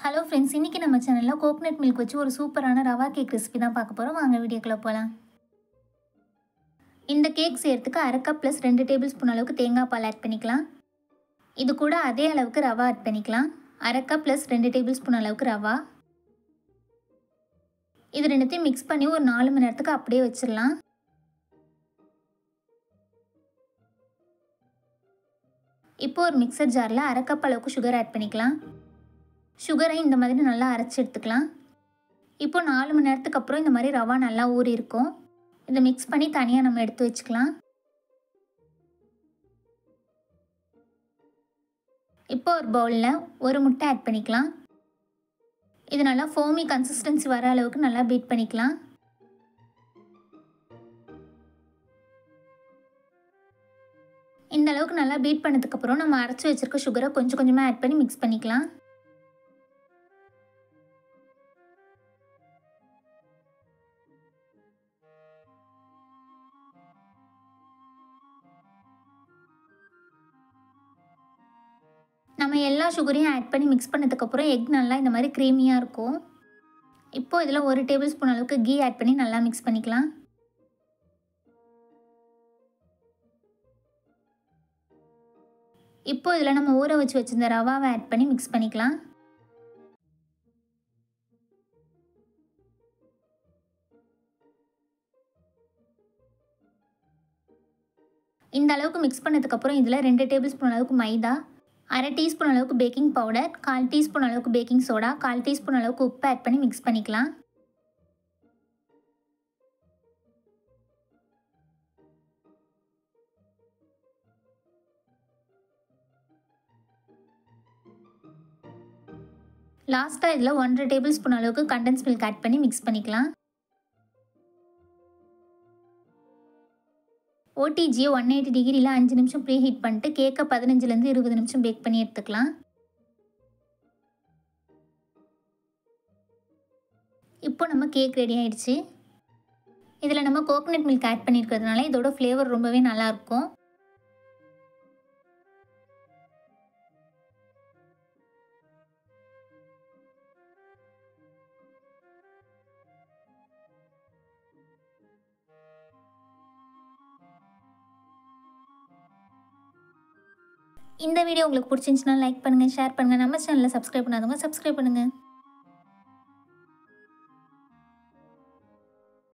Hello friends, இன்றைக்கி நம்ம சேனலில் கோகனட் மில்க் வச்சு ஒரு சூப்பரான ரவா கேக் ரெசிபி தான் பார்க்க போகிறோம். வாங்க வீடியோக்குள்ளே போகலாம். இந்த கேக் செய்கிறதுக்கு அரை கப் ப்ளஸ் 2 டேபிள் ஸ்பூன் அளவுக்கு தேங்காய் பால் ஆட் பண்ணிக்கலாம். இது கூட அதே அளவுக்கு ரவா ஆட் பண்ணிக்கலாம். அரை கப் ப்ளஸ் 2 டேபிள் ஸ்பூன் அளவுக்கு ரவா. இது ரெண்டுத்தையும் மிக்ஸ் பண்ணி ஒரு 4 மணி நேரத்துக்கு அப்படியே வச்சிடலாம். இப்போ ஒரு மிக்சர் ஜாரில் அரை கப் அளவுக்கு சுகர் ஆட் பண்ணிக்கலாம். சுகரை இந்த மாதிரி நல்லா அரைச்சி எடுத்துக்கலாம். இப்போ 4 மணி நேரத்துக்கு அப்புறம் இந்த மாதிரி ரவா நல்லா ஊறி இருக்கும். இதை மிக்ஸ் பண்ணி தனியாக நம்ம எடுத்து வச்சுக்கலாம். இப்போ ஒரு பவுலில் ஒரு முட்டை ஆட் பண்ணிக்கலாம். இது நல்லா ஃபோமி கன்சிஸ்டன்சி வர அளவுக்கு நல்லா பீட் பண்ணிக்கலாம். இந்த அளவுக்கு நல்லா பீட் பண்ணதுக்கப்புறம் நம்ம அரைச்சி வச்சுருக்க சுகரை கொஞ்சம் கொஞ்சமாக ஆட் பண்ணி மிக்ஸ் பண்ணிக்கலாம். நம்ம எல்லா சுகரையும் ஆட் பண்ணி மிக்ஸ் பண்ணதுக்கப்புறம் எக் நல்லா இந்த மாதிரி க்ரீமியாக இருக்கும். இப்போது இதில் 1 டேபிள் ஸ்பூன் அளவுக்கு கீ ஆட் பண்ணி நல்லா மிக்ஸ் பண்ணிக்கலாம். இப்போ இதில் நம்ம ஊற வச்சு வச்சிருந்த ரவாவை ஆட் பண்ணி மிக்ஸ் பண்ணிக்கலாம். இந்த அளவுக்கு மிக்ஸ் பண்ணதுக்கப்புறம் இதில் 2 டேபிள் ஸ்பூன் அளவுக்கு மைதா, அரை டீஸ்பூன் அளவுக்கு பேக்கிங் பவுடர், 1/4 டீஸ்பூன் அளவுக்கு பேக்கிங் சோடா, 1/4 டீஸ்பூன் அளவுக்கு உப்பு ஆட் பண்ணி மிக்ஸ் பண்ணிக்கலாம். லாஸ்ட்டாக இதில் 1/2 டேபிள் ஸ்பூன் அளவுக்கு கண்டென்ஸ் மில்க் ஆட் பண்ணி மிக்ஸ் பண்ணிக்கலாம். ஓடிஜியை 180 டிகிரியில் 5 நிமிஷம் ப்ரீ ஹீட் பண்ணிட்டு கேக்கை 15லேருந்து 20 நிமிஷம் பேக் பண்ணி எடுத்துக்கலாம். இப்போ நம்ம கேக் ரெடி ஆகிடுச்சு. இதில் நம்ம கோகனட் மில்க் ஆட் பண்ணியிருக்கிறதுனால இதோட ஃப்ளேவர் ரொம்பவே நல்லாயிருக்கும். இந்த வீடியோ உங்களுக்கு பிடிச்சிருந்துச்சுன்னா லைக் பண்ணுங்கள், ஷேர் பண்ணுங்கள். நம்ம சேனலை சப்ஸ்கிரைப் பண்ணாதவங்க சப்ஸ்கிரைப் பண்ணுங்கள்.